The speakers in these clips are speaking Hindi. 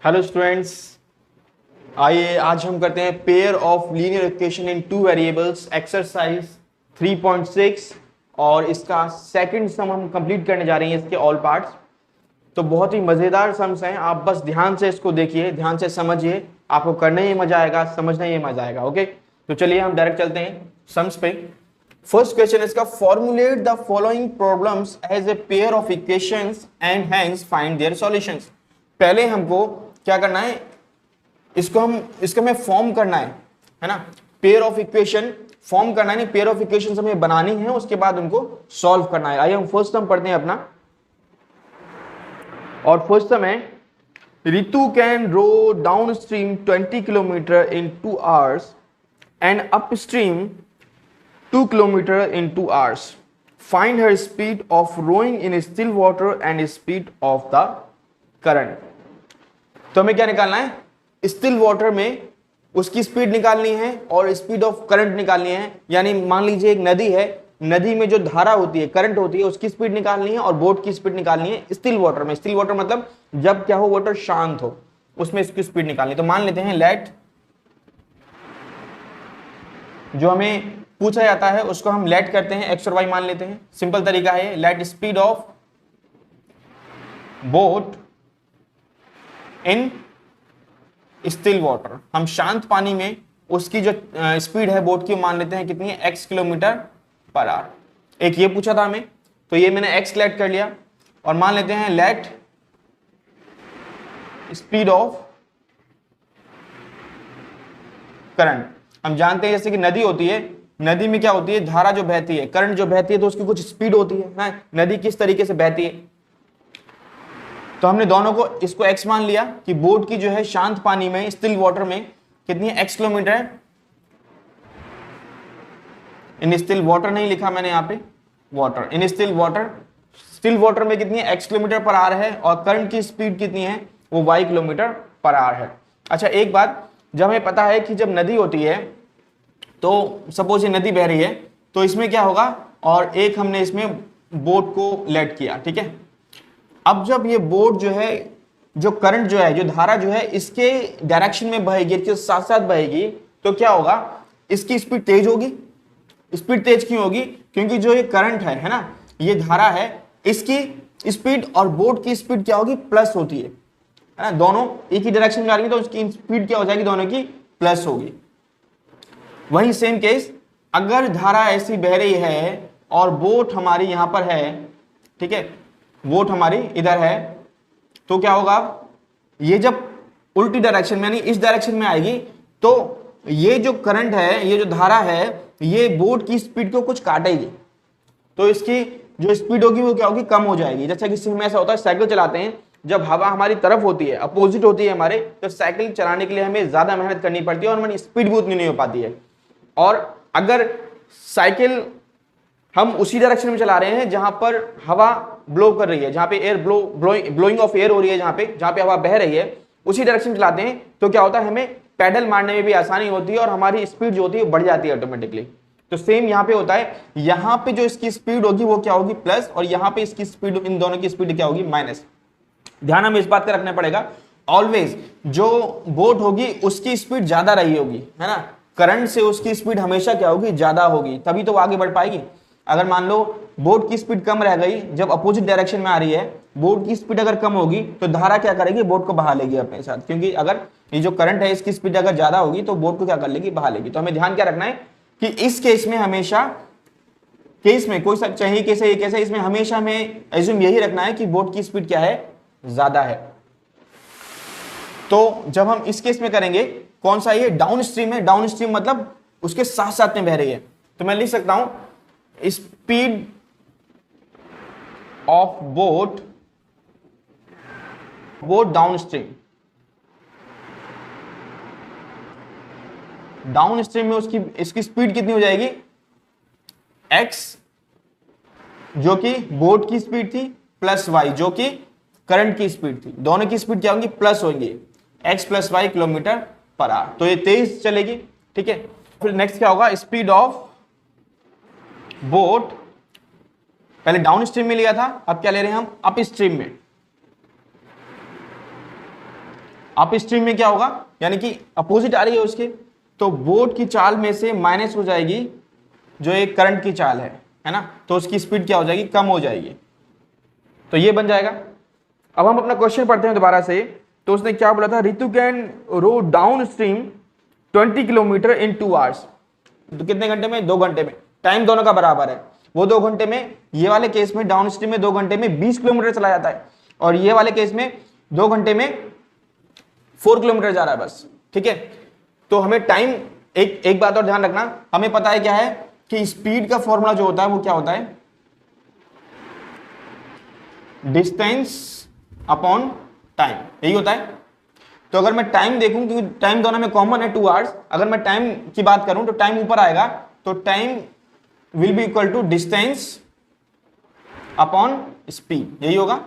हेलो स्टूडेंट्स, आइए आज हम करते हैं pair of linear equation in two variables exercise 3.6 और इसका सेकंड सम हम कंप्लीट करने जा रहे हैं इसके ऑल पार्ट्स। तो बहुत ही मज़ेदार सम्स हैं, आप बस ध्यान से इसको देखिए, ध्यान से समझिए, आपको करने ही मजा आएगा, समझने ही मजा आएगा। ओके, तो चलिए हम डायरेक्ट चलते हैं सम्स पे। फर्स्ट क्वेश्चन इसका, formulate the following problems as a pair of equations and hence find their solutions. पहले हमको क्या करना है, इसको हमें फॉर्म करना है ना। पेयर ऑफ इक्वेशन फॉर्म करना है, नहीं पेयर ऑफ इक्वेशन हमें बनानी है, उसके बाद उनको सॉल्व करना है। आइए हम फर्स्ट टर्म पढ़ते हैं अपना। और फर्स्ट टर्म है, Ritu can row downstream 20 kilometre in 2 hours and upstream 2 kilometre in 2 hours. Find her speed of rowing in still water and speed of the current. तो हमें क्या निकालना है, स्टिल वाटर में उसकी स्पीड निकालनी है और स्पीड ऑफ करंट निकालनी है। यानी मान लीजिए एक नदी है, नदी में जो धारा होती है, करंट होती है, उसकी स्पीड निकालनी है और बोट की स्पीड निकालनी है स्टिल वाटर में। स्टिल वाटर मतलब जब क्या हो, वाटर शांत हो, उसमें इसकी स्पीड निकालनी। तो मान लेते हैं लेट, जो हमें पूछा जाता है उसको हम लेट करते हैं, एक्स और वाई मान लेते हैं। सिंपल तरीका है, late speed of boat in still water. हम शांत पानी में उसकी जो स्पीड है बोट की मान लेते हैं कितनी है, x किलोमीटर पर आवर। एक ये पूछा था हमें, तो ये मैंने x लेट कर लिया। और मान लेते हैं लेट स्पीड ऑफ करंट। हम जानते हैं जैसे कि नदी होती है, नदी में क्या होती है, धारा जो बहती है, करंट जो बहती है, तो उसकी कुछ स्पीड होती है ना, नदी किस तरीके से बहती है। तो हमने दोनों को इसको x मान लिया कि बोट की जो है शांत पानी में स्टिल वाटर में कितनी है, x किलोमीटर है। इन स्टिल वाटर नहीं लिखा मैंने यहाँ पे, water in still water, still water में कितनी है, x किलोमीटर पर आवर है। और करंट की स्पीड कितनी है, वो y किलोमीटर पर आवर है। अच्छा एक बात, जब हमें पता है कि जब नदी होती है, तो सपोज ये नदी बह रही है, तो इसमें क्या होगा, और एक हमने इसमें बोट को लेट किया, ठीक है। अब जब ये बोट जो है, जो करंट जो है, जो धारा जो है, इसके डायरेक्शन में बहेगी, इसके साथ साथ बहेगी, तो क्या होगा, इसकी स्पीड तेज होगी। स्पीड तेज क्यों होगी, क्योंकि जो ये करंट है ना, ये धारा है, इसकी स्पीड और बोट की स्पीड क्या होगी, प्लस होती है ना। दोनों एक ही डायरेक्शन में आ रही है, तो उसकी स्पीड क्या हो जाएगी, दोनों की प्लस होगी। वही सेम केस, अगर धारा ऐसी बह रही है और बोट हमारी यहां पर है, ठीक है, बोट हमारी इधर है, तो क्या होगा, ये जब उल्टी डायरेक्शन में यानी इस डायरेक्शन में आएगी, तो ये जो करंट है, ये जो धारा है, ये बोट की स्पीड को कुछ काटेगी, तो इसकी जो स्पीड होगी वो क्या होगी, कम हो जाएगी। जैसा कि इसमें ऐसा होता है, साइकिल चलाते हैं, जब हवा हमारी तरफ होती है, अपोजिट होती है हमारे, तो साइकिल चलाने के लिए हमें ज्यादा मेहनत करनी पड़ती है और हमारी स्पीड भी उतनी नहीं हो पाती है। और अगर साइकिल हम उसी डायरेक्शन में चला रहे हैं जहां पर हवा ब्लो कर रही है, जहां पे एयर ब्लोइंग ऑफ एयर हो रही है, जहां पे हवा बह रही है, उसी डायरेक्शन चलाते हैं, तो क्या होता है, हमें पैडल मारने में भी आसानी होती है और हमारी स्पीड जो होती है बढ़ जाती है ऑटोमेटिकली। तो सेम यहां पे होता है, यहां पे जो इसकी स्पीड होगी वो क्या होगी, प्लस, और यहां पे इसकी स्पीड, इन दोनों की स्पीड क्या होगी, माइनस। ध्यान हमें इस बात का रखना पड़ेगा, ऑलवेज जो बोट होगी उसकी स्पीड ज्यादा रही होगी, है ना, करंट से उसकी स्पीड हमेशा क्या होगी, ज्यादा होगी, तभी तो वो आगे बढ़ पाएगी। अगर मान लो बोट की स्पीड कम रह गई, जब अपोजिट डायरेक्शन में आ रही है, बोट की स्पीड अगर कम होगी, तो धारा क्या करेगी, बोट को बहा लेगी अपने साथ, क्योंकि अगर ये जो करंट है इसकी स्पीड अगर ज्यादा होगी तो बोट को क्या कर लेगी, बहा लेगी। तो हमें ध्यान क्या रखना है कि इस केस में हमेशा, केस में कोई सा चाहिए केस है, ये केस है, इसमें हमेशा हमें एज्यूम यही रखना है कि बोट की स्पीड क्या है, ज्यादा है। तो जब हम इस केस में करेंगे, कौन सा, ये डाउन स्ट्रीम है, डाउन स्ट्रीम मतलब उसके साथ साथ में बह रही है, तो मैं लिख सकता हूं speed of boat down stream. Down stream में उसकी इसकी स्पीड कितनी हो जाएगी, x जो कि बोट की स्पीड थी, प्लस y जो कि करंट की स्पीड थी, दोनों की स्पीड क्या होंगी, प्लस होंगी, x plus y kilometre per hour. तो ये तेज चलेगी, ठीक है। फिर नेक्स्ट क्या होगा, स्पीड ऑफ बोट, पहले डाउन स्ट्रीम में लिया था, अब क्या ले रहे हैं हम, अप स्ट्रीम में। अप स्ट्रीम में क्या होगा, यानी कि अपोजिट आ रही है उसके, तो बोट की चाल में से माइनस हो जाएगी जो एक करंट की चाल है ना, तो उसकी स्पीड क्या हो जाएगी, कम हो जाएगी। तो ये बन जाएगा। अब हम अपना क्वेश्चन पढ़ते हैं दोबारा से। तो उसने क्या बोला था, Ritu can row downstream 20 kilometre in 2 hours. तो कितने घंटे में, 2 घंटे में। टाइम दोनों का बराबर है। वो 2 घंटे में, ये वाले केस में डाउन स्ट्रीम में 2 घंटे में 20 किलोमीटर चला जाता है, और ये वाले केस में 2 घंटे में 4 किलोमीटर जा रहा है बस। ठीक है, तो हमें टाइम, एक बात और ध्यान रखना, हमें पता है क्या है कि स्पीड का फॉर्मूला जो होता है वो क्या होता है, डिस्टेंस अपॉन टाइम, यही होता है। तो अगर मैं टाइम देखूं, क्योंकि टाइम दोनों में कॉमन है 2 आवर्स, अगर मैं टाइम की बात करूं तो टाइम ऊपर आएगा, तो time will be equal to distance upon speed, यही होगा।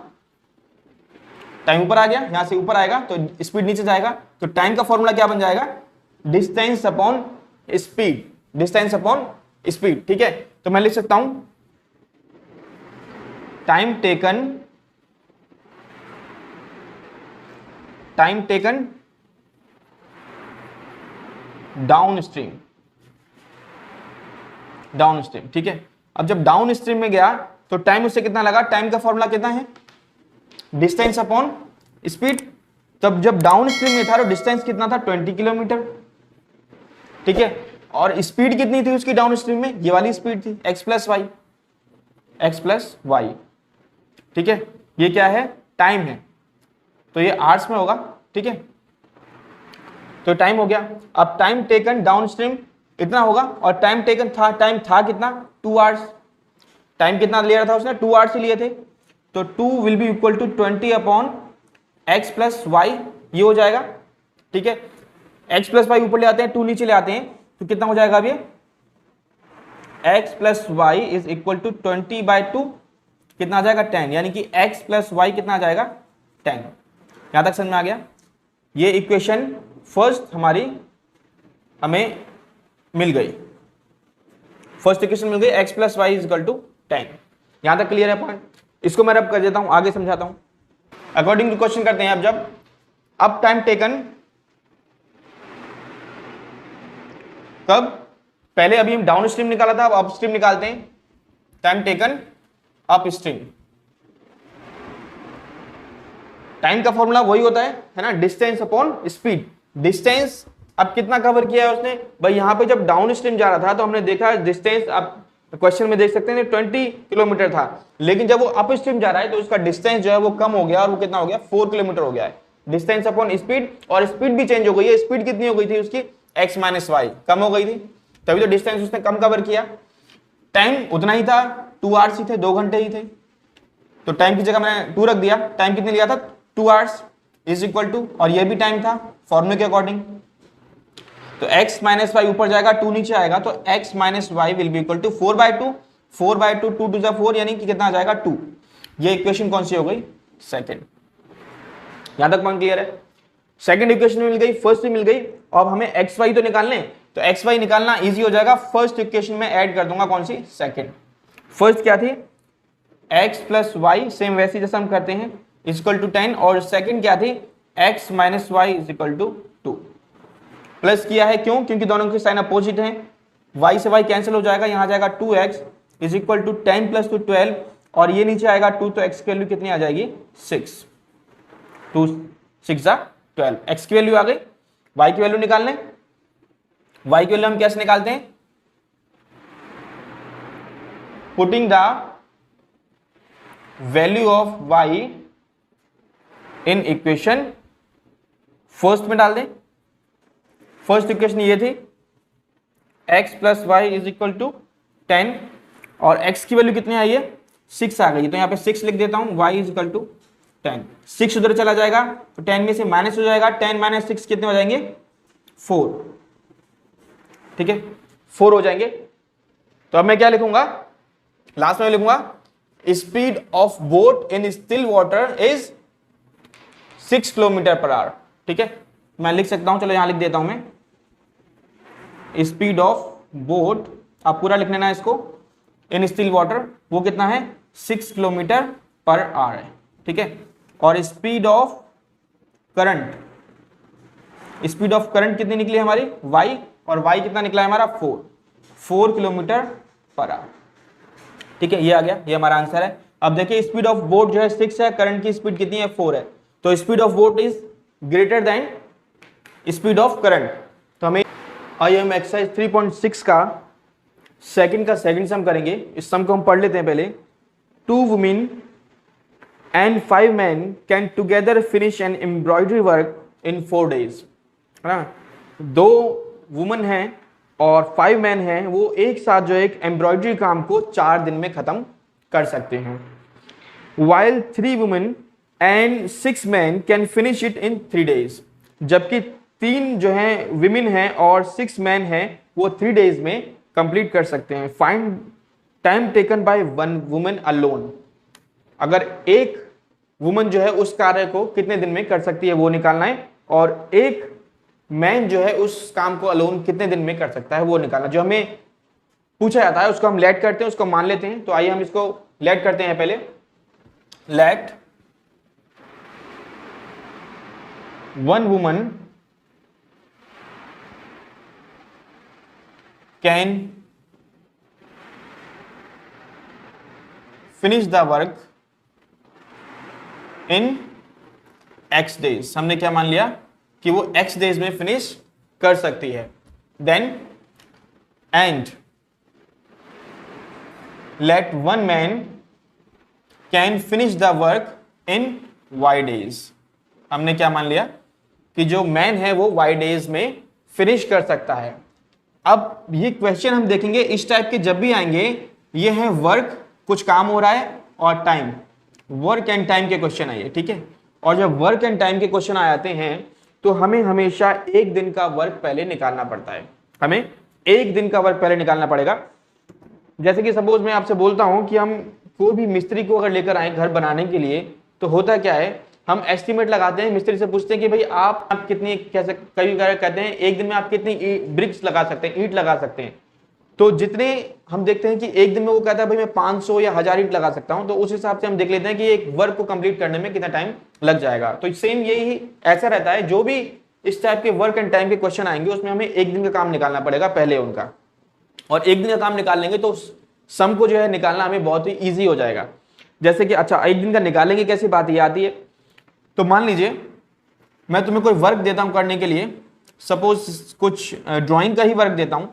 टाइम ऊपर आ गया, यहां से ऊपर आएगा तो स्पीड नीचे जाएगा, तो टाइम का फॉर्मूला क्या बन जाएगा, distance upon speed, distance upon speed. ठीक है, तो मैं लिख सकता हूं टाइम टेकन डाउन स्ट्रीम। ठीक है, अब जब डाउन स्ट्रीम में गया तो टाइम उससे कितना लगा, टाइम का फॉर्मूला कितना है, डिस्टेंस अपॉन स्पीड। तब जब डाउन स्ट्रीम में था तो डिस्टेंस कितना था, 20 किलोमीटर। ठीक है, और स्पीड कितनी थी उसकी डाउन स्ट्रीम में, ये वाली स्पीड थी x प्लस वाई। ठीक है, ये क्या है, टाइम है, तो ये आवर्स में होगा। ठीक है, तो टाइम हो गया। अब टाइम टेकन डाउन स्ट्रीम इतना होगा, और टाइम टेकन था, टाइम था कितना, 2 आवर्स। टाइम कितना ले रहा था उसने, 2 आवर्स ही लिए थे, तो 2 will be equal to 20 upon x plus y, ये हो जाएगा। ठीक है, x प्लस वाई ऊपर ले आते हैं, 2 नीचे ले आते हैं, तो कितना हो जाएगा अब ये, x plus y is equal to 20/2, कितना आ जाएगा, 10, यानी कि x प्लस वाई कितना आ जाएगा, 10। यहां तक समझ में आ गया। ये इक्वेशन फर्स्ट हमारी हमें मिल गई, फर्स्ट इक्वेशन मिल गई, x plus y is equal to 10। यहां तक क्लियर है पॉइंट। इसको मैं रब कर देता हूं, आगे समझाता हूं। अकॉर्डिंग टू क्वेश्चन करते हैं। अब जब अब टाइम टेकन कब, पहले अभी हम डाउन स्ट्रीम निकाला था, अब अप स्ट्रीम निकालते हैं। Time taken up stream, time का फॉर्मूला वही होता है ना, डिस्टेंस अपॉन स्पीड। डिस्टेंस अब कितना कवर किया है उसने भाई, यहां पे जब डाउन स्ट्रीम जा रहा था तो हमने देखा डिस्टेंस, आप क्वेश्चन में देख सकते हैं 20 किलोमीटर था, लेकिन जब वो अप स्ट्रीम जा रहा है तो उसका डिस्टेंस जो है वो कम हो गया, और वो कितना हो गया, 4 किलोमीटर हो गया है। डिस्टेंस अपॉन स्पीड, और स्पीड भी चेंज हो गई है। स्पीड कितनी हो गई थी उसकी, x माइनस वाई, कम हो गई थी, तभी तो डिस्टेंस उसने कम कवर किया। टाइम उतना ही था, 2 आवर्स ही थे, 2 घंटे ही थे, तो टाइम की जगह मैंने 2 रख दिया। टाइम कितने लिया था, 2 आवर्स इज इक्वल टू, और ये भी टाइम था फॉर्मूले के अकॉर्डिंग, तो x माइनस वाई ऊपर जाएगा, 2 नीचे आएगा, तो x minus y will be equal to 4/2, 4/2, 2 to 4, यानी कि कितना आ जाएगा, 2। ये इक्वेशन कौन सी हो गई, सेकंड। यहां तक पॉइंट क्लियर है। सेकंड इक्वेशन मिल गई, फर्स्ट भी मिल गई। अब हमें एक्स वाई तो निकालने, तो एक्स वाई निकालना इजी हो जाएगा। फर्स्ट इक्वेशन में ऐड कर दूंगा कौन सी, सेकंड। फर्स्ट क्या थी, x प्लस वाई, सेम वैसे जैसे हम करते हैं, इक्वल टू 10, और सेकंड क्या थी, x minus y is equal to 2। Plus किया है क्यों, क्योंकि दोनों के साइन अपोजिट हैं, y से y कैंसिल हो जाएगा, यहां जाएगा 2x is equal to 10 plus 2 12, और ये नीचे आएगा 2, तो x की वैल्यू कितनी आ जाएगी, 6, 2 6 12, x की वैल्यू आ गई। y की वैल्यू निकालने, y की वैल्यू हम कैसे निकालते हैं, putting the value of y in equation first में डाल दें। फर्स्ट इक्वेशन ये थी, x plus y is equal to 10, और x की वैल्यू कितनी आई है, 6 आ गई, तो यहाँ पे 6 लिख देता हूं, y इज इक्वल टू 10। 6 उधर चला जाएगा तो 10 में से माइनस हो जाएगा, 10 माइनस 6 कितने हो जाएंगे, 4। ठीक है, 4 हो जाएंगे। तो अब मैं क्या लिखूंगा, लास्ट में लिखूंगा speed of boat in still water is 6 kilometre per hour. ठीक है, मैं लिख सकता हूं, चलो यहां लिख देता हूं मैं, स्पीड ऑफ बोट, आप पूरा लिख लेना इसको, इन स्टिल वाटर वो कितना है, 6 किलोमीटर पर आवर है। ठीक है, और speed of current speed of current कितनी निकली हमारी y, और y कितना निकला है हमारा 4 किलोमीटर पर आवर। ठीक है, ये आ गया, ये हमारा आंसर है। अब देखिए स्पीड ऑफ बोट जो है 6 है, करंट की स्पीड कितनी है 4 है, तो speed of boat is greater than speed of current. तो हमें आइए हम एक्सरसाइज 3.6 का सेकंड सम करेंगे। इस सम को हम पढ़ लेते हैं पहले। 2 women and 5 man can together finish an embroidery work in 4 days, है ना। 2 वुमन हैं और 5 मैन हैं, वो एक साथ जो एक एम्ब्रॉयडरी काम को 4 दिन में खत्म कर सकते हैं। While 3 women and 6 men can finish it in 3 days, जबकि 3 जो हैं विमेन हैं और 6 मैन हैं वो 3 days में कंप्लीट कर सकते हैं। Find time taken by 1 woman alone, अगर एक वुमन जो है उस कार्य को कितने दिन में कर सकती है वो निकालना है, और एक मैन जो है उस काम को अलोन कितने दिन में कर सकता है वो निकालना। जो हमें पूछा जाता है उसको हम लेट करते हैं, उसको मान लेते हैं। तो आइए हम इसको लेट करते हैं पहले। Let 1 woman can finish the work in x days। हमने क्या मान लिया कि वो x days में फिनिश कर सकती है। Then and let 1 man can finish the work in y days। हमने क्या मान लिया कि जो मैन है वो y days में फिनिश कर सकता है। अब ये क्वेश्चन हम देखेंगे इस टाइप के जब भी आएंगे, ये है वर्क, कुछ काम हो रहा है, और टाइम, वर्क एंड टाइम के क्वेश्चन आइए। ठीक है, और जब वर्क एंड टाइम के क्वेश्चन आ जाते हैं तो हमें हमेशा एक दिन का वर्क पहले निकालना पड़ता है। हमें एक दिन का वर्क पहले निकालना पड़ेगा। जैसे कि सपोज मैं आपसे बोलता हूं कि हम कोई भी मिस्त्री को अगर लेकर आए घर बनाने के लिए, तो होता क्या है, हम एस्टिमेट लगाते हैं, मिस्त्री से पूछते हैं कि भाई आप कितनी, कैसे कई कहते हैं एक दिन में आप कितनी ब्रिक्स लगा सकते हैं, ईंट लगा सकते हैं। तो जितने हम देखते हैं कि एक दिन में वो कहता है भाई मैं 500 या 1000 ईंट लगा सकता हूं, तो उस हिसाब से हम देख लेते हैं कि एक वर्क को कंप्लीट करने में कितना टाइम लग जाएगा। तो सेम यही ऐसा रहता है, जो भी इस टाइप के वर्क एंड टाइम के क्वेश्चन आएंगे उसमें हमें एक दिन का काम निकालना पड़ेगा पहले उनका, और एक दिन का काम निकाल लेंगे तो सम को जो है निकालना हमें बहुत ही ईजी हो जाएगा। जैसे कि अच्छा एक दिन का निकालेंगे कैसी बात ये आती है, तो मान लीजिए मैं तुम्हें कोई वर्क देता हूं करने के लिए, सपोज कुछ ड्राइंग का ही वर्क देता हूं।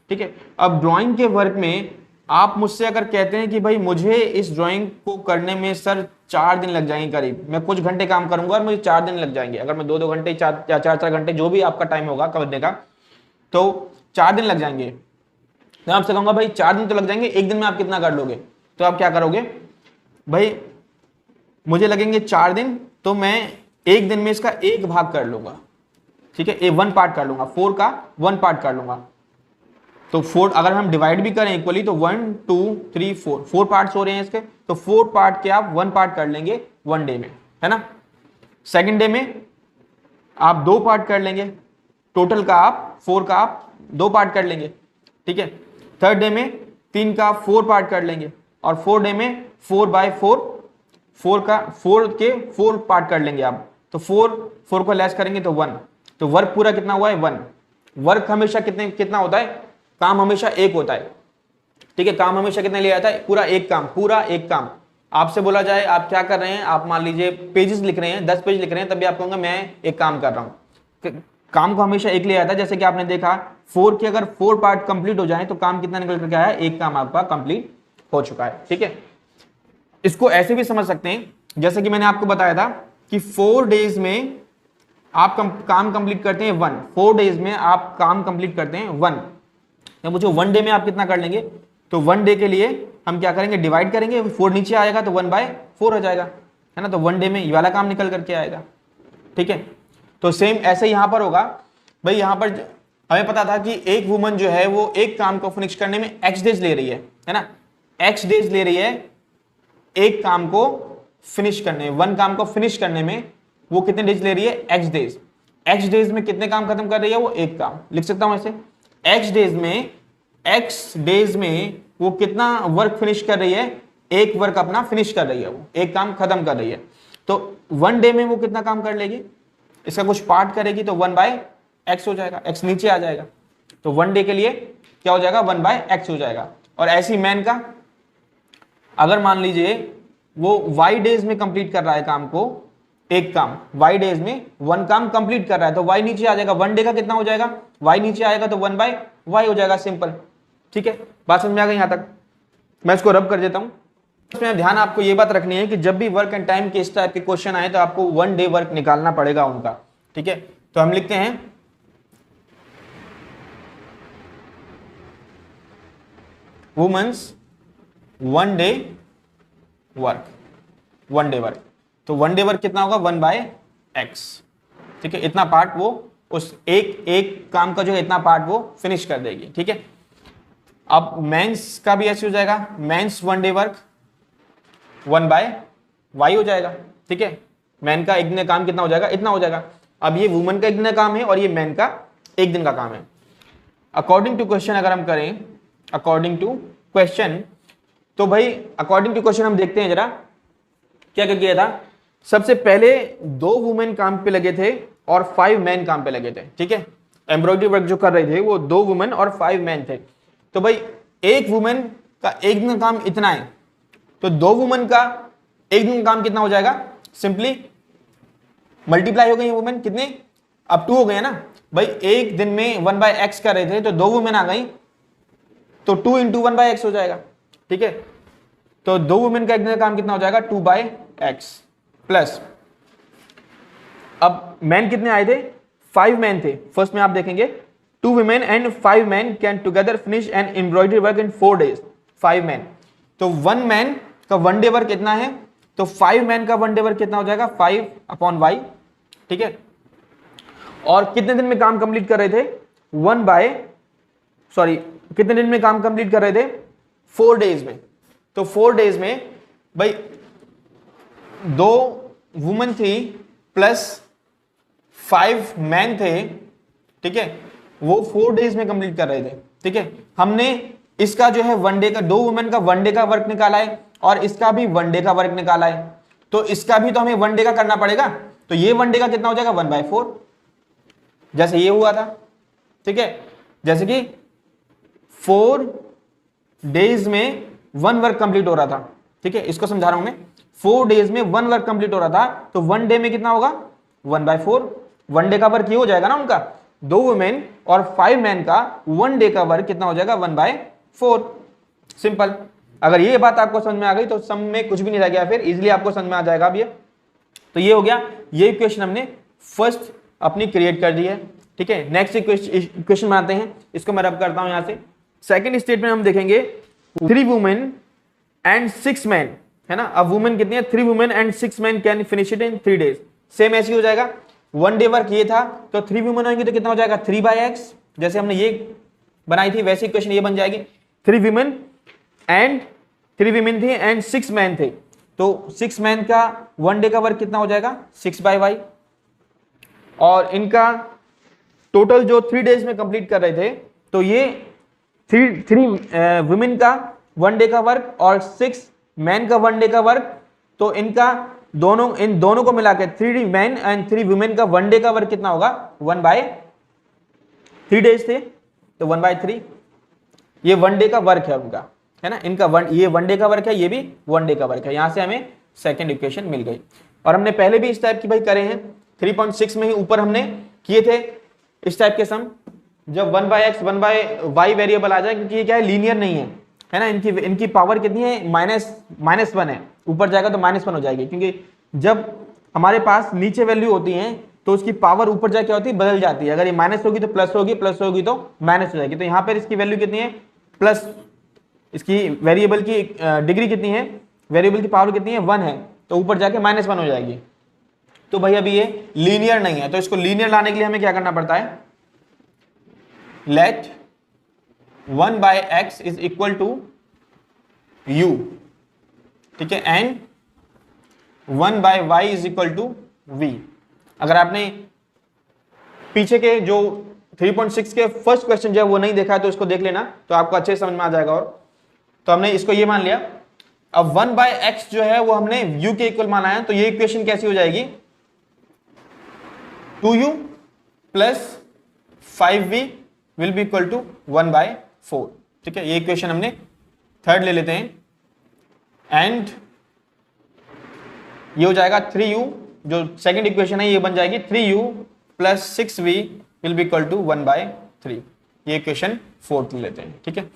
ठीक है, अब ड्राइंग के वर्क में आप मुझसे अगर कहते हैं कि भाई मुझे इस ड्राइंग को करने में सर 4 दिन लग जाएंगे करीब, मैं कुछ घंटे काम करूंगा और मुझे 4 दिन लग जाएंगे, अगर मैं 2-2 घंटे या 4-4 घंटे जो भी आपका टाइम होगा करने का, तो 4 दिन लग जाएंगे। तो आपसे कहूंगा भाई 4 दिन तो लग जाएंगे, एक दिन में आप कितना कर लोगे, तो आप क्या करोगे, भाई मुझे लगेंगे 4 दिन, तो मैं एक दिन में इसका 1 भाग कर लूंगा। ठीक है, 1 पार्ट कर लूंगा, 4 का 1 पार्ट कर लूंगा। तो 4 अगर हम डिवाइड भी करें इक्वली तो 1 2 3 4 पार्ट्स हो रहे हैं इसके, तो 4 पार्ट के आप 1 पार्ट कर लेंगे 1 डे में, है ना। सेकंड डे में आप 2 पार्ट कर लेंगे, टोटल का आप 4 का आप 2 पार्ट कर लेंगे। ठीक है, थर्ड डे में 3 का 4 पार्ट कर लेंगे, और 4 डे में 4/4 4 के 4 पार्ट कर लेंगे आप, तो 4 को लेस करेंगे तो 1, तो वर्क पूरा कितना हुआ है 1। वर्क हमेशा कितना होता है, काम हमेशा एक होता है। ठीक है, काम हमेशा कितने लिए आता है, पूरा एक काम। आपसे बोला जाए आप क्या कर रहे हैं, आप मान लीजिए पेजेस लिख रहे हैं, 10 पेज लिख रहे हैं, तभी आप कहूंगा मैं एक काम कर रहा हूं। काम को हमेशा एक ले आता है। जैसे कि आपने देखा 4 के अगर 4 पार्ट कंप्लीट हो जाए तो काम कितना निकल करके आया, एक काम आपका कंप्लीट हो चुका है। ठीक है, इसको ऐसे भी समझ सकते हैं, जैसे कि मैंने आपको बताया था कि 4 डेज में आप काम कंप्लीट करते हैं 1, 4 डेज में आप काम कंप्लीट करते हैं 1, तो मुझे 1 डे में आप कितना कर लेंगे, तो 1 डे के लिए हम क्या करेंगे, डिवाइड करेंगे, 4 नीचे आएगा तो 1/4 हो जाएगा, है ना। तो 1 डे में ये वाला काम निकल करके आएगा। ठीक है, तो सेम ऐसे यहां पर होगा। भाई यहां पर हमें पता था कि एक वुमन जो है वो एक काम को फिनिश करने में x डेज ले रही है ना, x डेज ले रही है एक काम को फिनिश करने, 1 काम को फिनिश करने में वो कितने डेज ले रही है, x डेज। x डेज में कितने काम खत्म कर रही है, वो एक काम। लिख सकता हूं ऐसे, x डेज में वो कितना वर्क फिनिश कर रही है, एक वर्क अपना फिनिश कर रही है, वो एक काम खत्म कर रही है। तो 1 डे में वो कितना काम कर लेगी, इसका कुछ पार्ट करेगी तो 1/4 x हो जाएगा, x नीचे आ जाएगा, तो 1 डे के लिए क्या हो जाएगा 1/x हो जाएगा। और ऐसी मैन का अगर मान लीजिए वो y डेज में कंप्लीट कर रहा है काम को, एक काम y डेज में 1 काम कंप्लीट कर रहा है, तो y नीचे आ जाएगा, 1 डे का कितना हो जाएगा, y नीचे आएगा तो 1/y हो जाएगा, सिंपल। ठीक है, बात समझ में आ गई यहां तक? मैं इसको रब कर देता हूं। इसमें ध्यान आपको ये बात रखनी है कि जब भी वर्क एंड टाइम के इस टाइप के क्वेश्चन आए तो आपको 1 डे वर्क निकालना पड़ेगा उनका। ठीक है, तो हम लिखते हैं women's 1 day work, 1 day work, तो 1 डे वर्क कितना होगा 1/x। ठीक है, इतना पार्ट वो उस एक काम का जो है इतना पार्ट वो फिनिश कर देगी। ठीक है, अब मेंस का भी ऐसे हो जाएगा, मेंस 1 डे वर्क 1/y हो जाएगा। ठीक है, मैन का एक दिन का काम कितना हो जाएगा, इतना हो जाएगा। अब ये वुमन का एक दिन का काम है और ये मैन का एक दिन का काम है। अकॉर्डिंग टू क्वेश्चन अगर हम करें, अकॉर्डिंग टू क्वेश्चन, तो भाई अकॉर्डिंग टू क्वेश्चन हम देखते हैं जरा क्या क्या किया था। सबसे पहले 2 वुमेन काम पे लगे थे और 5 मैन काम पे लगे थे। ठीक है, एम्ब्रॉयडरी वर्क जो कर रहे थे वो 2 वुमेन और 5 मैन थे। तो भाई एक वुमेन का एक दिन का काम इतना है, तो 2 वुमेन का एक दिन का काम कितना हो जाएगा, सिंपली मल्टीप्लाई हो गई वुमेन कितने, अब 2 हो गए ना भाई। एक दिन में 1/x कर रहे थे तो 2 वुमेन आ गई, तो 2 × 1/x हो जाएगा। ठीक है, तो 2 वुमेन का एक दिन का काम कितना हो जाएगा 2/x प्लस, अब मैन कितने आए थे 5 मैन थे। फर्स्ट में आप देखेंगे 2 women and 5 men can together finish an embroidery work in 4 days, 5 men, तो 1 मैन का 1 डे वर्क कितना है, तो 5 मैन का 1 डे वर्क कितना हो जाएगा 5/y। ठीक है, और कितने दिन में काम कंप्लीट कर रहे थे कितने दिन में काम कंप्लीट कर रहे थे 4 डेज में, तो 4 डेज में भाई 2 वुमेन थी प्लस 5 मैन थे। ठीक है, वो 4 डेज में कंप्लीट कर रहे थे। ठीक है, हमने इसका जो है 1 डे का, 2 वुमेन का 1 डे का वर्क निकाला है और इसका भी 1 डे का वर्क निकाला है, तो इसका भी तो हमें 1 डे का करना पड़ेगा, तो ये 1 डे का कितना हो जाएगा 1/4, जैसे ये हुआ था। ठीक है, जैसे कि 4 डेज में 1 वर्क कंप्लीट हो रहा था। ठीक है, इसको समझा रहा हूं मैं, 4 डेज में 1 वर्क कंप्लीट हो रहा था, तो 1 डे में कितना होगा 1/4, 1 डे का वर्क ये हो जाएगा ना उनका, 2 वुमेन और 5 मैन का 1 डे का वर्क कितना हो जाएगा 1/4, सिंपल। अगर ये बात आपको समझ में आ गई तो सम में कुछ भी नहीं रह गया, फिर इजीली आपको समझ में आ जाएगा अब ये। तो ये हो गया, ये इक्वेशन हमने फर्स्ट अपनी क्रिएट कर दी है। ठीक है, नेक्स्ट इक्वेशन बनाते हैं, इसको मैं रब करता हूं यहां से। सेकंड स्टेटमेंट हम देखेंगे 3 वुमेन एंड 6 मैन, है ना। अब वुमेन कितनी है 3 women and 6 man can finish it in 3 days, same ऐसे हो जाएगा। 1 डे वर्क ये था, तो 3 वुमेन होंगी तो कितना हो जाएगा 3/x, जैसे हमने ये बनाई थी वैसे इक्वेशन ये बन जाएगी। 3 वुमेन थी एंड 6 मैन थे, तो 6 मैन का 1 डे का वर्क कितना हो जाएगा 6/y, और इनका टोटल जो 3 डेज में कंप्लीट कर रहे थे, तो ये 3 वुमेन का 1 डे का वर्क और 6 मैन का 1 डे का वर्क, तो इन दोनों को मिला के 3 मैन एंड 3 वुमेन का 1 डे का वर्क कितना होगा 1/3 डेज थे, तो 1/3 ये 1 डे का वर्क है उनका, है ना। इनका ये 1 डे का वर्क है, ये भी 1 डे का वर्क है। यहां से हमें सेकंड इक्वेशन मिल गई। और हमने पहले भी इस टाइप की भाई करे हैं, 3.6 में ही ऊपर हमने किए थे इस टाइप के सम, जब 1/x 1/y वेरिएबल आ जाए, क्योंकि ये क्या है लीनियर नहीं है ना। इनकी पावर कितनी है -1 है, ऊपर जाएगा तो -1 हो जाएगी, क्योंकि जब हमारे पास नीचे वैल्यू होती है तो उसकी पावर ऊपर जाके क्या होती है बदल जाती है। अगर ये माइनस होगी तो प्लस होगी, प्लस होगी तो माइनस हो जाएगी। तो यहाँ पर इसकी वैल्यू कितनी है प्लस, इसकी वेरिएबल की डिग्री कितनी है, वेरिएबल की पावर कितनी है 1 है, तो ऊपर जाके -1 हो जाएगी। तो भाई अभी ये लीनियर नहीं है, तो इसको लीनियर लाने के लिए हमें क्या करना पड़ता है, let 1/x is equal to u, ठीक है, and 1/y is equal to v। अगर आपने पीछे के जो 3.6 के फर्स्ट क्वेश्चन जो है वो नहीं देखा है तो इसको देख लेना, तो आपको अच्छे समझ में आ जाएगा। और तो हमने इसको ये मान लिया। अब 1/x जो है वो हमने u के इक्वल माना है, तो ये इक्वेशन कैसी हो जाएगी 2u plus 5v will be equal to 1/4। ठीक है, ये इक्वेशन हमने थर्ड ले लेते हैं। एंड ये हो जाएगा 3u, जो सेकंड इक्वेशन है ये बन जाएगी 3u plus 6v will be equal to 1/3। ये इक्वेशन फोर्थ ले लेते हैं। ठीक है,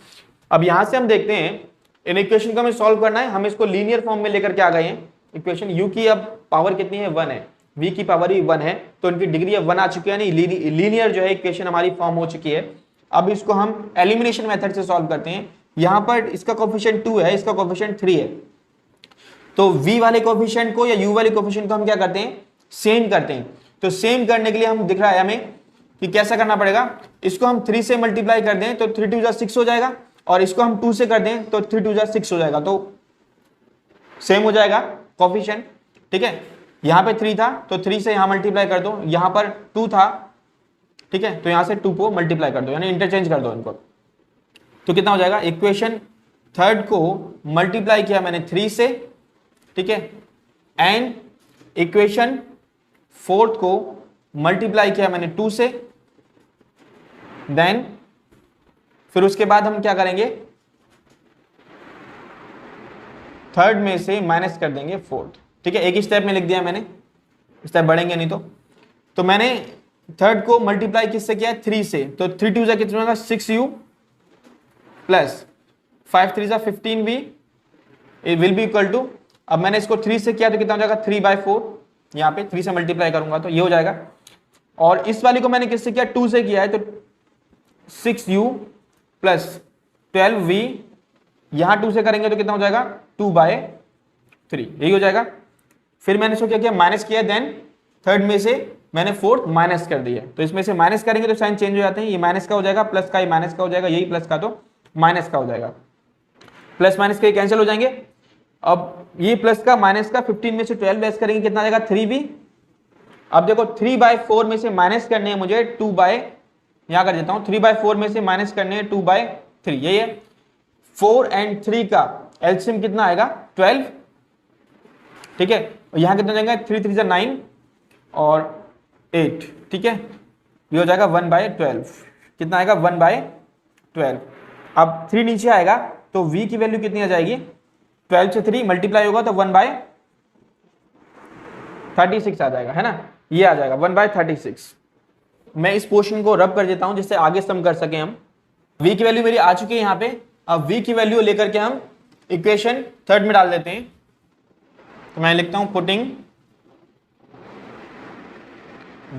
अब यहां से हम देखते हैं इन इक्वेशन को हमें सॉल्व करना है। हम इसको लीनियर फॉर्म में लेकर के आ गए हैं। इक्वेशन u की अब पावर कितनी है, 1 है, v की पावर ही 1 है, तो इनकी डिग्री अब 1 आ चुकी है, नहीं लीनियर जो है इक्वेशन हमारी फॉर्म हो चुकी है। अब इसको हम एलिमिनेशन मेथड से सॉल्व करते हैं। यहां पर इसका कोफिशिएंट 2 है, इसका कोफिशिएंट 3 है, तो v वाले कोफिशिएंट को या u वाले कोफिशिएंट को हम क्या करते हैं, सेम करते हैं। तो सेम करने के लिए हम दिख रहा है हमें कि कैसा करना पड़ेगा, इसको हम 3 से मल्टीप्लाई कर दें तो 3 2 जा 6 हो जाएगा, और इसको हम 2 से कर दें तो 3 2 जा 6 हो जाएगा, तो सेम हो जाएगा कोफिशिएंट। ठीक है, यहां पे 3 था तो 3 से यहां मल्टीप्लाई कर दो, यहां पर 2 था, ठीक है, तो यहां से 2 को मल्टीप्लाई कर दो, यानी इंटरचेंज कर दो इनको। तो कितना हो जाएगा, इक्वेशन थर्ड को मल्टीप्लाई किया मैंने 3 से, ठीक है, एंड इक्वेशन फोर्थ को मल्टीप्लाई किया मैंने 2 से, देन फिर उसके बाद हम क्या करेंगे, थर्ड में से माइनस कर देंगे फोर्थ। ठीक है, एक ही स्टेप में लिख दिया मैंने, स्टेप बढ़ेंगे नहीं तो मैंने थर्ड को मल्टीप्लाई किससे किया, 3 से, तो 3 2 जा कितना होगा, 6u प्लस 5 3 जा 15v will be equal to, अब मैंने इसको 3 से किया तो कितना हो जाएगा, 3/4, यहाँ पे 3 से मल्टीप्लाई करूंगा तो ये हो जाएगा। और इस वाली को मैंने किससे किया, 2 से किया है, तो 6u प्लस 12v, यहां 2 से करेंगे तो कितना हो जाएगा, 2/3, यही हो जाएगा। फिर मैंने इसको क्या किया, माइनस किया, देन थर्ड में से मैंने फोर्थ माइनस कर दिया, तो इसमें से माइनस करेंगे तो साइन चेंज हो जाते हैं, ये माइनस का हो जाएगा, प्लस का ये माइनस का हो जाएगा, यही प्लस का तो माइनस का हो जाएगा, प्लस माइनस के कैंसिल हो जाएंगे। अब ये प्लस का माइनस का 15 में से 12 लेस करेंगे, कितना आ जाएगा, 3v। अब देखो 3/4 में से माइनस करने हैं मुझे 2 यहां कर देता हूं, 3/4 में से माइनस करने हैं 2/3, यही है। 4 and 3 का एलसीएम कितना आएगा, 12, ठीक है, यहां कितना जाएगा, 3 3 9 और 8, ठीक है, ये हो जाएगा 1/12, कितना आएगा, 1/12। अब 3 नीचे आएगा तो v की वैल्यू कितनी आ जाएगी, 12 से 3 मल्टीप्लाई होगा तो 1/36 आ जाएगा, है ना, ये आ जाएगा 1/36। मैं इस पोर्शन को रब कर देता हूं जिससे आगे सम कर सके हम। v की वैल्यू मेरी आ चुकी है यहाँ पे। अब v की वैल्यू लेकर के हम इक्वेशन थर्ड में डाल देते हैं, तो मैं लिखता हूं putting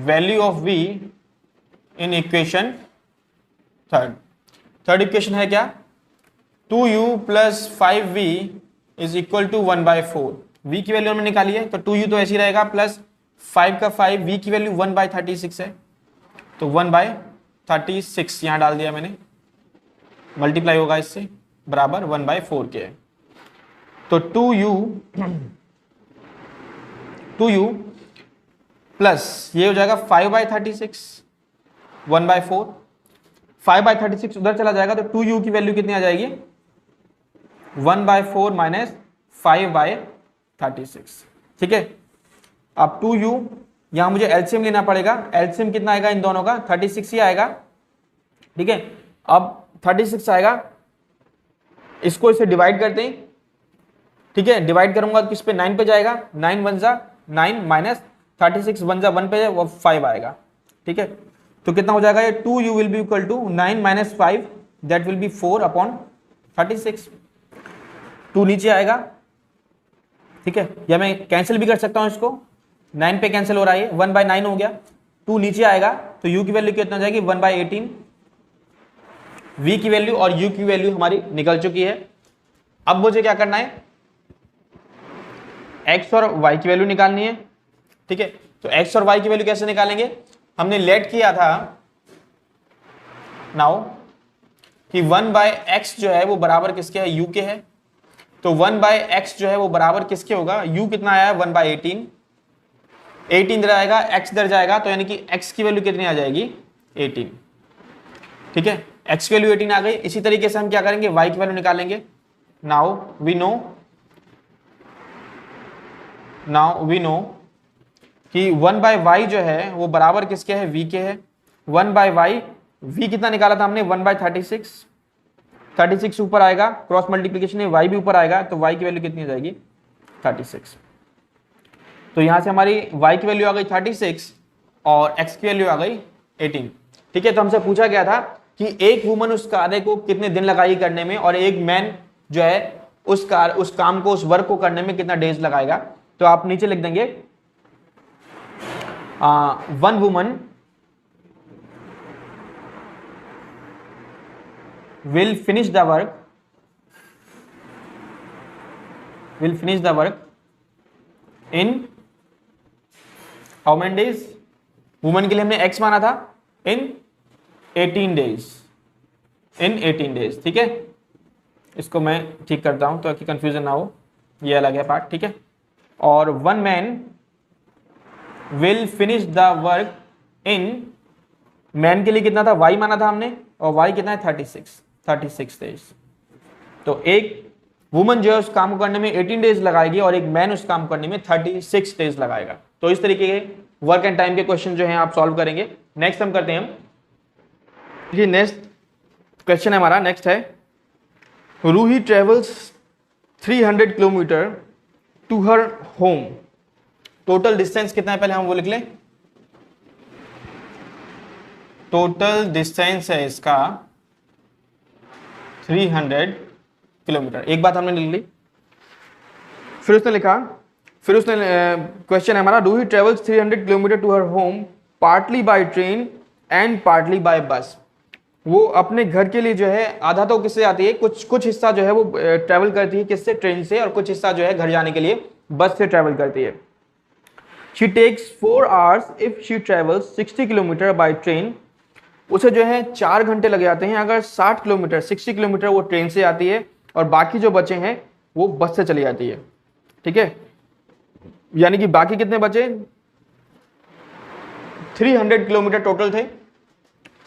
value of v in equation third equation है क्या, 2u plus 5v is equal to 1/4। v की वैल्यू हमने निकाली है तो 2u तो ऐसी रहेगा, प्लस 5 का 5, v की वैल्यू 1/36 है तो 1/36 यहां डाल दिया मैंने, मल्टीप्लाई होगा इससे, बराबर 1/4 के है। तो 2u प्लस ये हो जाएगा 5/36, 1/4, 5/36 उधर चला जाएगा तो 2u की वैल्यू कितनी आ जाएगी, 1/4 माइनस 5/36, ठीक है। अब 2u यहां मुझे एलसीएम लेना पड़ेगा, एलसीएम कितना आएगा इन दोनों का, 36 ही आएगा, ठीक है। अब 36 आएगा, इसको इसे डिवाइड करते हैं, ठीक है, डिवाइड करूंगा तो किस पे, 9 पे जाएगा, 9 1 जा 9 माइनस 36 1 जा 1 पे वो 5 आएगा, ठीक है। तो कितना हो जाएगा ये, 2u will be equal to 9 minus 5, that will be 4/36। 2 नीचे आएगा, ठीक है, या मैं कैंसिल भी कर सकता हूं इसको, 9 पे कैंसिल हो रहा है, 1/9 हो गया। 2 नीचे आएगा तो u की वैल्यू कितना हो जाएगी, 1/18। v की वैल्यू और u की वैल्यू हमारी निकल चुकी है। अब मुझे क्या करना है, x और y की वैल्यू निकालनी है, ठीक है। तो x और y की वैल्यू कैसे निकालेंगे, हमने लेट किया था नाउ कि 1/x जो है वो बराबर किसके है, u के है। तो 1/x जो है वो बराबर किसके होगा, u कितना आया है, 1/18, 18 इधर आएगा, x इधर जाएगा, तो यानी कि x की वैल्यू कितनी आ जाएगी, 18, ठीक है, x की वैल्यू 18 आ गई। इसी तरीके से हम क्या करेंगे, y की वैल्यू निकालेंगे। नाउ वी नो कि 1/y जो है वो बराबर किसके है, v के है। 1 बाय वाई, v कितना निकाला था हमने 1 बाय 36, 36 ऊपर आएगा, क्रॉस मल्टीप्लीकेशन है, y भी ऊपर आएगा, तो y की वैल्यू कितनी हो जाएगी 36। तो यहां से हमारी y की वैल्यू आ गई 36 और x की वैल्यू आ गई 18। ठीक है, तो हमसे पूछा गया था कि एक वुमन उस कार्य को कितने दिन लगाएगी करने में, और एक मैन जो है उस काम को, उस वर्क को करने में कितना डेज लगाएगा। तो आप नीचे लिख देंगे one woman will finish the work in how many days? Woman के लिए हमने x माना था in 18 days, in 18 days। ठीक है, इसको मैं ठीक करता हूं ताकि कंफ्यूजन ना हो, ये अलग है पार्ट। ठीक है, और one man will finish the work in, man के लिए कितना था y माना था हमने, और y कितना है 36 डेज। तो एक वुमन जो है उस काम को करने में 18 डेज लगाएगी और एक मैन उस काम को करने में 36 डेज लगाएगा। तो इस तरीके के वर्क एंड टाइम के क्वेश्चन जो हैं आप सॉल्व करेंगे। नेक्स्ट हम करते हैं हम, नेक्स्ट क्वेश्चन है हमारा, नेक्स्ट है Ruhi travels 300 kilometre to her home. Total distance कितना है पहले हम वो लिख लें। टोटल डिस्टेंस है इसका 300 किलोमीटर। एक बात हमने लिख ली, फिर उसने लिखा, फिर उसने क्वेश्चन है हमारा Ruhi travels 300 kilometre to her home partly by train and partly by bus. वो अपने घर के लिए जो है आधा तो किससे आती है, कुछ हिस्सा जो है वो ट्रेवल करती है किससे, ट्रेन से, और कुछ हिस्सा जो है घर जाने के लिए बस से ट्रेवल करती है। She takes 4 hours if she travels 60 kilometre by train. उसे जो है 4 घंटे लग जाते हैं अगर 60 किलोमीटर 60 किलोमीटर वो ट्रेन से आती है, और बाकी जो बचे हैं वो बस से चली जाती है। ठीक है, यानी कि बाकी कितने बचे, 300 किलोमीटर टोटल थे।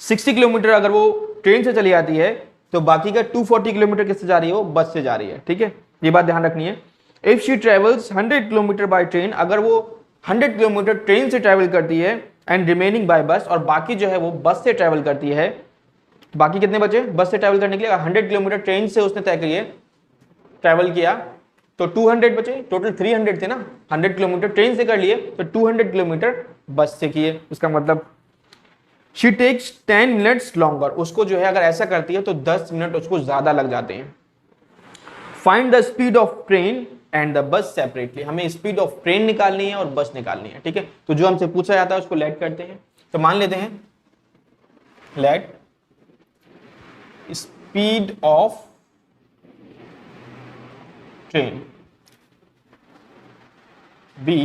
60 किलोमीटर अगर वो ट्रेन से चली जाती है तो बाकी का 240 किलोमीटर किससे जा रही है, वो बस से जा रही है। ठीक है, ये बात ध्यान रखनी है। If she travels 100 kilometre by train, अगर वो 100 किलोमीटर ट्रेन से ट्रेवल करती है एंड रिमेनिंग बाय बस, और बाकी जो है वो बस से ट्रेवल करती है, तो बाकी कितने बचे बस से ट्रेवल करने के लिए। 100 किलोमीटर ट्रेन से उसने तय किए, ट्रेवल किया, तो 200 बचे, टोटल 300 थे ना। 100 किलोमीटर ट्रेन से कर लिए तो 200 किलोमीटर बस से किए। इसका मतलब शी टेक्स 10 मिनट्स लॉन्गर, उसको जो है अगर ऐसा करती है तो 10 मिनट उसको ज्यादा लग जाते हैं। Find the speed of train and the bus separately, हमें स्पीड ऑफ ट्रेन निकालनी है और बस निकालनी है। ठीक है, तो जो हमसे पूछा जाता है उसको लेट करते हैं। तो मान लेते हैं let speed of train be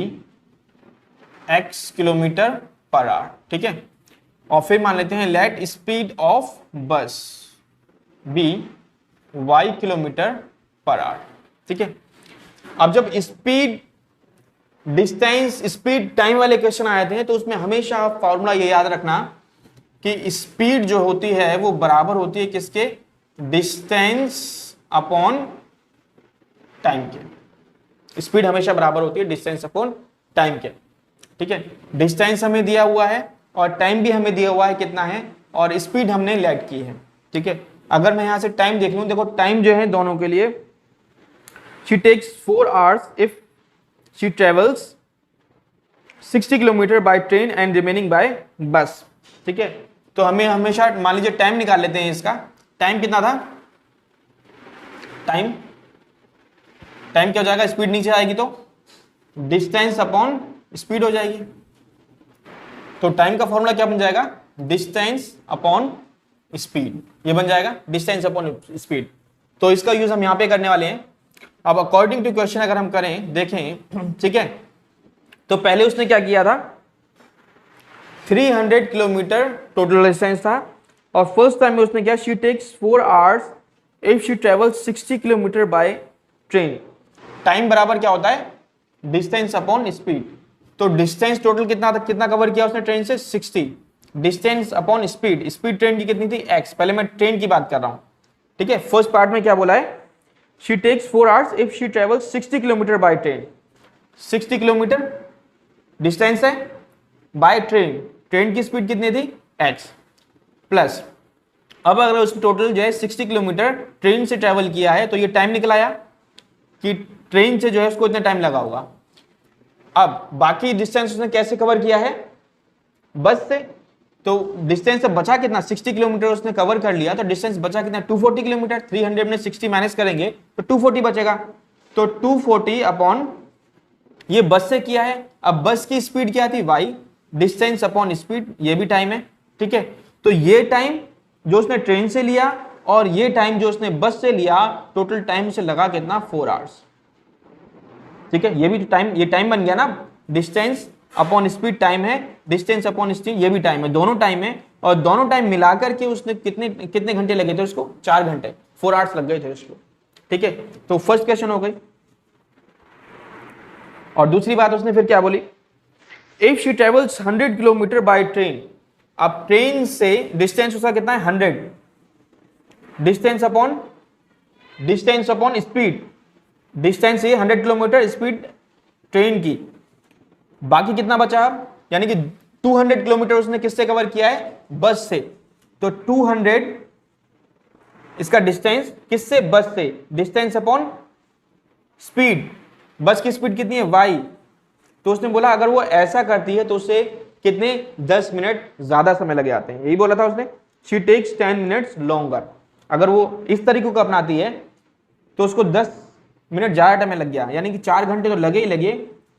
x kilometre per hour. ठीक है, और फिर मान लेते हैं let speed of bus be y kilometre per hour. ठीक है, अब जब स्पीड, डिस्टेंस, स्पीड, टाइम वाले क्वेश्चन आए थे तो उसमें हमेशा फॉर्मूला ये याद रखना कि स्पीड जो होती है वो बराबर होती है किसके, डिस्टेंस अपॉन टाइम के। स्पीड हमेशा बराबर होती है डिस्टेंस अपॉन टाइम के। ठीक है, डिस्टेंस हमें दिया हुआ है और टाइम भी हमें दिया हुआ है कितना है, और स्पीड हमने लेट की है। ठीक है, अगर मैं यहां से टाइम देख लूं, देखो टाइम जो है दोनों के लिए, she takes 4 hours if she travels 60 kilometre by train and remaining by bus. ठीक है, तो हमें हमेशा मान लीजिए टाइम निकाल लेते हैं इसका। टाइम कितना था, टाइम क्या हो जाएगा, स्पीड नीचे आएगी तो डिस्टेंस अपॉन स्पीड हो जाएगी। तो टाइम का फॉर्मूला क्या बन जाएगा, डिस्टेंस अपॉन स्पीड, ये बन जाएगा डिस्टेंस अपॉन स्पीड। तो इसका यूज हम यहां पे करने वाले हैं। अब अकॉर्डिंग टू क्वेश्चन अगर हम करें, देखें, ठीक है, तो पहले उसने क्या किया था, 300 किलोमीटर टोटल डिस्टेंस था, और फर्स्ट टाइम में उसने क्या, she takes 4 hours if she travels 60 kilometre by train. Time बराबर क्या होता है, डिस्टेंस अपॉन स्पीड। तो डिस्टेंस टोटल कितना कवर किया उसने ट्रेन से, 60, distance upon speed, speed train की कितनी थी, x। पहले मैं ट्रेन की बात कर रहा हूं। ठीक है, फर्स्ट पार्ट में क्या बोला है, she takes 4 hours if she travels 60 kilometre by train. 60 kilometre distance है बाय ट्रेन, ट्रेन की स्पीड कितनी थी, h प्लस, अब अगर उसने टोटल जो है 60 किलोमीटर ट्रेन से ट्रेवल किया है तो ये टाइम निकल आया कि ट्रेन से जो है उसको इतना टाइम लगा होगा। अब बाकी डिस्टेंस उसने कैसे कवर किया है, बस से, तो डिस्टेंस बचा कितना, 60 किलोमीटर उसने कवर कर लिया, तो डिस्टेंस बचा कितना, 240 किलोमीटर। 300 में 60 माइनस करेंगे तो 240 बचेगा, तो 240 अपॉन ये बस से किया है। अब बस की स्पीड क्या थी, y, डिस्टेंस अपॉन स्पीड, ये भी टाइम है, ठीक है। तो ये टाइम जो उसने ट्रेन से लिया और ये टाइम जो उसने बस से लिया, टोटल टाइम से लगा कितना, 4 आवर्स, ठीक है। ये भी टाइम, ये टाइम बन गया ना, डिस्टेंस अपॉन स्पीड टाइम है, डिस्टेंस अपॉन स्पीड ये भी टाइम है, दोनों टाइम है, और दोनों टाइम मिलाकर के उसने कितने घंटे लगे थे उसको, 4 घंटे, 4 आवर्स लग गए थे उसको, ठीक है। तो फर्स्ट क्वेश्चन हो गई। और दूसरी बात उसने फिर क्या बोली, if she travels 100 kilometre by train, अब ट्रेन से डिस्टेंस उसका कितना है, 100, डिस्टेंस अपॉन स्पीड, डिस्टेंस ये 100 किलोमीटर, स्पीड ट्रेन की, बाकी कितना बचा, यानी कि 200 किलोमीटर उसने किससे कवर किया है, बस से, तो 200 इसका डिस्टेंस किससे, बस से, डिस्टेंस अपॉन स्पीड, बस की स्पीड कितनी है, y, तो उसने बोला अगर वो ऐसा करती है तो उसे कितने, 10 मिनट ज्यादा समय लग जाते हैं, यही बोला था उसने, शी टेक्स 10 मिनट्स लॉन्गर। अगर वो इस तरीके को अपनाती है तो उसको 10 मिनट ज्यादा टाइम लग गया, यानी कि 4 घंटे तो लगे ही लगे,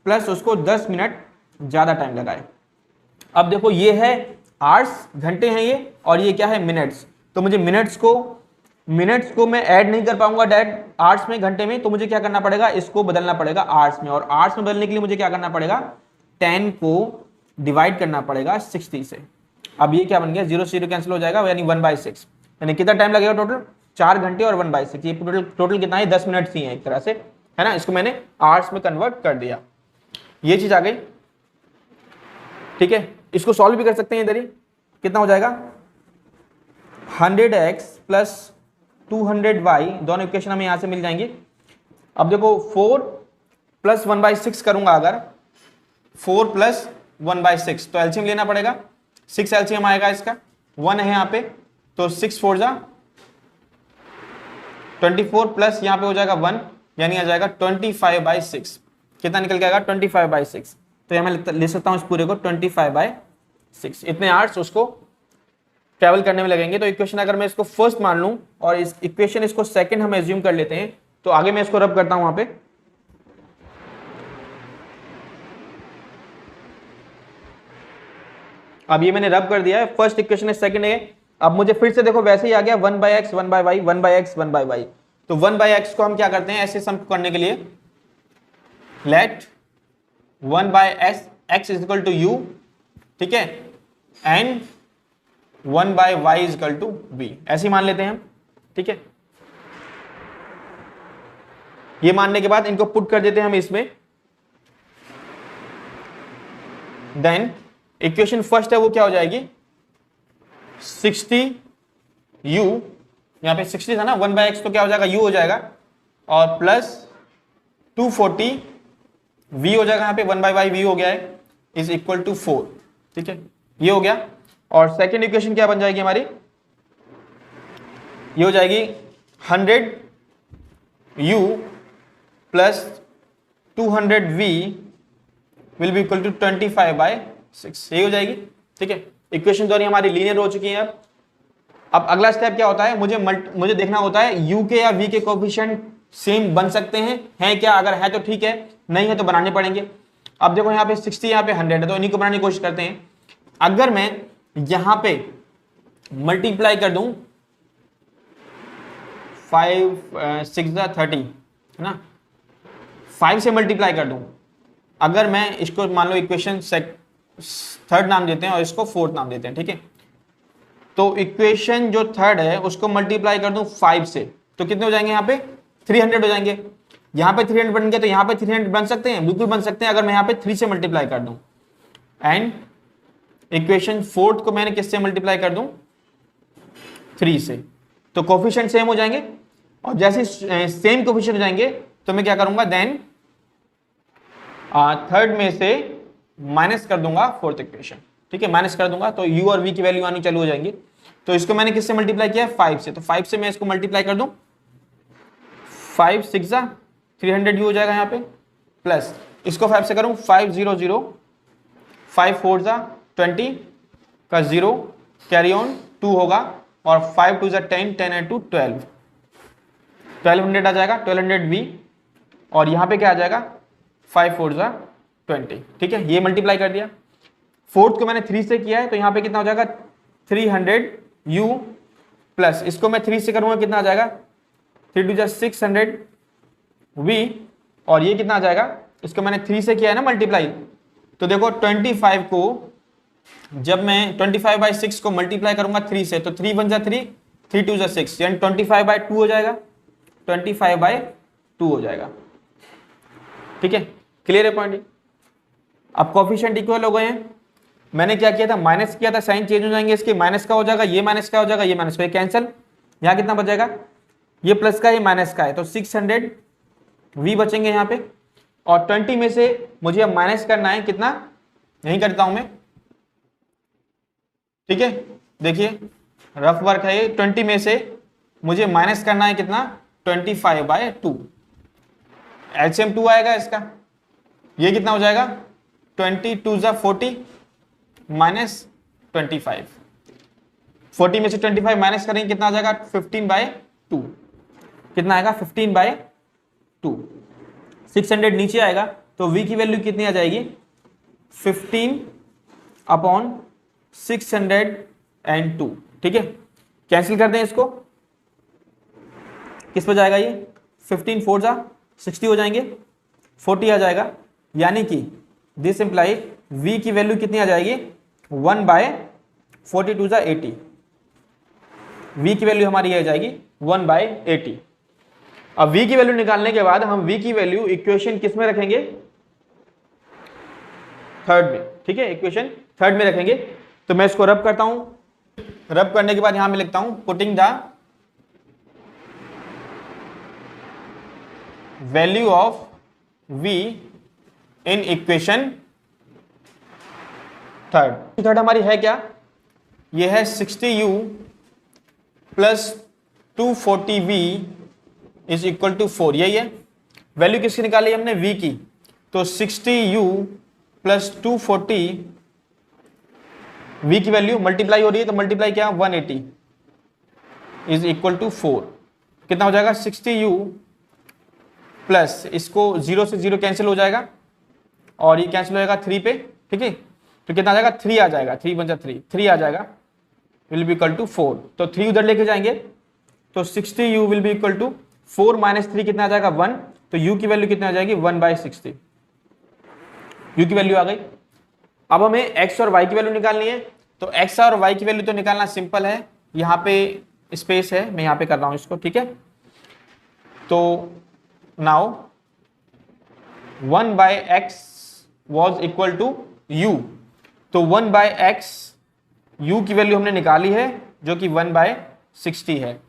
प्लस उसको 10 मिनट ज्यादा टाइम लगाए। अब देखो ये है आवर्स, घंटे हैं ये, और ये क्या है, मिनट्स, तो मुझे मिनट्स को मैं ऐड नहीं कर पाऊंगा डायरेक्ट आवर्स में, घंटे में, तो मुझे क्या करना पड़ेगा, इसको बदलना पड़ेगा आवर्स में, और आवर्स में बदलने के लिए मुझे क्या करना पड़ेगा, 10 को डिवाइड करना पड़ेगा 60 से। अब ये क्या बन गया, 0 से 0 कैंसिल हो जाएगा, यानी 1/6, यानी कितना टाइम लगेगा टोटल, 4 घंटे और 1/6, ये टोटल कितना है, 10 मिनट ही है एक तरह से, है ना। इसको मैंने आवर्स में कन्वर्ट कर दिया, ये चीज आ गई, ठीक है। इसको सॉल्व भी कर सकते हैं इधर ही, कितना हो जाएगा, 100x प्लस 200y, दोनों इक्वेशन हमें यहां से मिल जाएंगे। अब देखो 4 प्लस 1/6 करूंगा अगर, 4 प्लस 1/6, तो एलसीएम लेना पड़ेगा, 6 एलसीएम आएगा इसका, 1 है यहाँ पे, तो 6 4 जा 24, प्लस यहाँ पे हो जाएगा 1, यानी आ जाएगा 25/6, कितना निकल के आएगा, 25/6, तो यहाँ मैं ले सकता हूँ इस पूरे को 25/6, इतने आवर्स उसको ट्रैवल करने में लगेंगे। तो इक्वेशन अगर मैं इसको फर्स्ट मान लूं और इस इक्वेशन इसको सेकंड हम एज्यूम कर लेते हैं, तो आगे मैं इसको रब करता हूं वहां पे, अब ये मैंने रब कर दिया है, फर्स्ट इक्वेशन है, सेकंड है। अब मुझे फिर से देखो वैसे ही आ गया 1/x 1/y 1/x 1/y, तो 1/x को हम क्या करते हैं ऐसे सम करने के लिए, let 1/x is equal to u, ठीक है, and 1/y is equal to v, ऐसे ही मान लेते हैं हम, ठीक है। ये मानने के बाद इनको पुट कर देते हैं हम इसमें, देन इक्वेशन फर्स्ट है वो क्या हो जाएगी, 60u, यहां पे 60 था ना, 1/x तो क्या हो जाएगा, u हो जाएगा, और प्लस 240 v हो जाएगा, यहां पे 1/y v हो गया है, इज इक्वल टू 4, ठीक है, ये हो गया। और सेकेंड इक्वेशन क्या बन जाएगी हमारी, ये हो जाएगी 100u plus 200v will be equal to 25/6, यही हो जाएगी, ठीक है। इक्वेशन दोनों हमारी लीनियर हो चुकी है। अब अगला स्टेप क्या होता है, मुझे देखना होता है u के या v के कोएफिशिएंट सेम बन सकते हैं क्या, अगर है तो ठीक है, नहीं है तो बनाने पड़ेंगे। अब देखो यहाँ पे 60, यहाँ पे 100 है, तो इन्हीं को बनाने की कोशिश करते हैं। अगर मैं यहां पे मल्टीप्लाई कर दूं 5 6 30, है ना, 5 से मल्टीप्लाई कर दूं, अगर मैं इसको मान लो इक्वेशन थर्ड नाम देते हैं और इसको फोर्थ नाम देते हैं, ठीक है, तो इक्वेशन जो थर्ड है उसको मल्टीप्लाई कर दूं 5 से, तो कितने हो जाएंगे, यहाँ पे 300 हो जाएंगे, यहाँ पे 300 बन गया, तो यहाँ पे 300 बन सकते हैं, बिल्कुल बन सकते हैं, अगर मैं यहाँ पे 3 से मल्टीप्लाई कर दूं, एंड इक्वेशन फोर्थ को मैंने किससे मल्टीप्लाई कर दूं, 3 से, तो कोफिशिएंट सेम हो जाएंगे, और जैसे सेम कोफिशिएंट हो जाएंगे तो मैं क्या करूंगा, देन थर्ड में से माइनस कर दूंगा फोर्थ इक्वेशन, ठीक है, माइनस कर दूंगा तो u और v की वैल्यू आनी चालू हो जाएंगी। तो इसको मैंने किससे मल्टीप्लाई किया है, 5 से, तो 5 से मैं इसको मल्टीप्लाई कर दूं, 5 6 जा 300 u हो जाएगा यहाँ पे, प्लस इसको 5 से करूं 500, 5 4 जा 20 का 0 कैरी ऑन 2 होगा, और 5 2 जा 10, 10 and 2 12, 1200 आ जाएगा, 1200 v, और यहाँ पे क्या आ जाएगा 5 4 जा 20। ठीक है, ये मल्टीप्लाई कर दिया। फोर्थ को मैंने 3 से किया है तो यहाँ पे कितना हो जाएगा 300 u, प्लस इसको मैं 3 से करूंगा कितना आ जाएगा 3 2 जा 600 v, और ये कितना आ जाएगा, इसको मैंने 3 से किया है ना मल्टीप्लाई, तो देखो 25 को जब मैं 25/6 को मल्टीप्लाई करूंगा 3 से, तो 3 1 जा 3, 3 2 जा 6, यानी 25/2 हो जाएगा, 25/2 हो जाएगा। ठीक है, क्लियर है पॉइंट। अब कोफिशिएंट इक्वल हो गए हैं, मैंने क्या किया था, माइनस किया था, साइन चेंज हो जाएंगे इसके, माइनस का हो जाएगा, ये माइनस का हो जाएगा, ये माइनस का, कैंसिल, यहाँ कितना बच जाएगा, ये प्लस का ये माइनस का है, तो 600 v बचेंगे यहाँ पे, और 20 में से मुझे अब माइनस करना है कितना, यही करता हूं मैं। ठीक है, देखिए रफ वर्क है ये, 20 में से मुझे माइनस करना है कितना 25/2, एलसीएम 2 आएगा इसका, ये कितना हो जाएगा 20 2 जा 40 माइनस 25, 40 में से 25 माइनस करेंगे कितना आ जाएगा 15/2, कितना आएगा 15/2, 600 नीचे आएगा तो v की वैल्यू कितनी आ जाएगी 15/602। ठीक है, कैंसिल कर दें इसको, किस पर जाएगा ये 15 4 जा 60 हो जाएंगे, 40 आ जाएगा, यानी कि दिस इंप्लाई v की वैल्यू कितनी आ जाएगी 1/42 जा 80, v की वैल्यू हमारी ये आ जाएगी 1/80। अब v की वैल्यू निकालने के बाद हम v की वैल्यू इक्वेशन किस में रखेंगे, थर्ड में। ठीक है, इक्वेशन थर्ड में रखेंगे, तो मैं इसको रब करता हूं, रब करने के बाद यहां मैं लिखता हूं putting the value of v in equation third हमारी है क्या, ये है 60u plus 240v is equal to 4, यही है वैल्यू किसकी निकाली हमने v की, तो 60u प्लस 240 v की वैल्यू मल्टीप्लाई हो रही है, तो मल्टीप्लाई क्या 180 इज इक्वल टू 4, कितना हो जाएगा 60u प्लस इसको 0 से 0 कैंसिल हो जाएगा, और ये कैंसिल हो जाएगा 3 पे। ठीक है, तो कितना आ जाएगा 3 आ जाएगा, 3 1 जा 3 आ जाएगा, विल बी इक्वल टू 4, तो 3 उधर लेके जाएंगे, तो 60u will be equal to 4 minus 3 कितना आ जाएगा 1, तो u की वैल्यू कितना आ जाएगी 1/60, u की वैल्यू आ गई। अब हमें x और y की वैल्यू निकालनी है, तो x और y की वैल्यू तो निकालना सिंपल है, यहाँ पे स्पेस है, मैं यहाँ पे कर रहा हूँ इसको। ठीक है, तो now 1/x was equal to u, तो 1/x u की वैल्यू हमने निकाली है जो कि 1/60 है,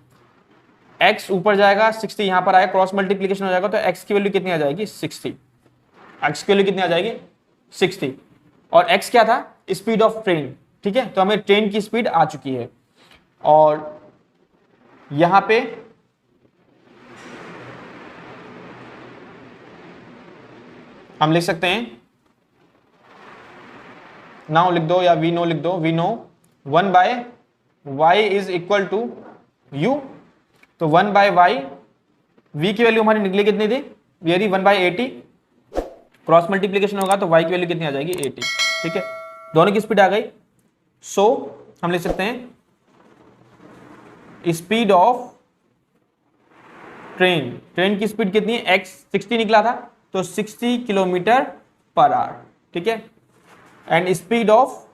x ऊपर जाएगा 60 यहां पर आएगा, क्रॉस मल्टीप्लीकेशन हो जाएगा, तो x की वैल्यू कितनी आ जाएगी 60, x की वैल्यू कितनी आ जाएगी 60, और x क्या था स्पीड ऑफ ट्रेन। ठीक है, तो हमें ट्रेन की स्पीड आ चुकी है, और यहां पे हम लिख सकते हैं, नाउ लिख दो या वी नो लिख दो, we know 1/y is equal to u, तो 1/y v की वैल्यू हमारी निकली कितनी थी, वेरी 1/80, क्रॉस मल्टीप्लीकेशन होगा तो y की वैल्यू कितनी आ जाएगी 80। ठीक है, दोनों की स्पीड आ गई, सो हम लिख सकते हैं स्पीड ऑफ ट्रेन की स्पीड कितनी है, x 60 निकला था, तो 60 किलोमीटर पर आवर। ठीक है, एंड स्पीड ऑफ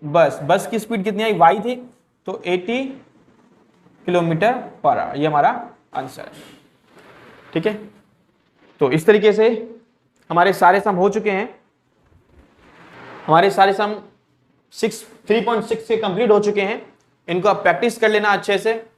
बस की स्पीड कितनी आई y थी, तो 80 किलोमीटर पर आवर, ये हमारा आंसर है। ठीक है, तो इस तरीके से हमारे सारे सम हो चुके हैं, हमारे सारे सम 3.6 के कंप्लीट हो चुके हैं, इनको आप प्रैक्टिस कर लेना अच्छे से,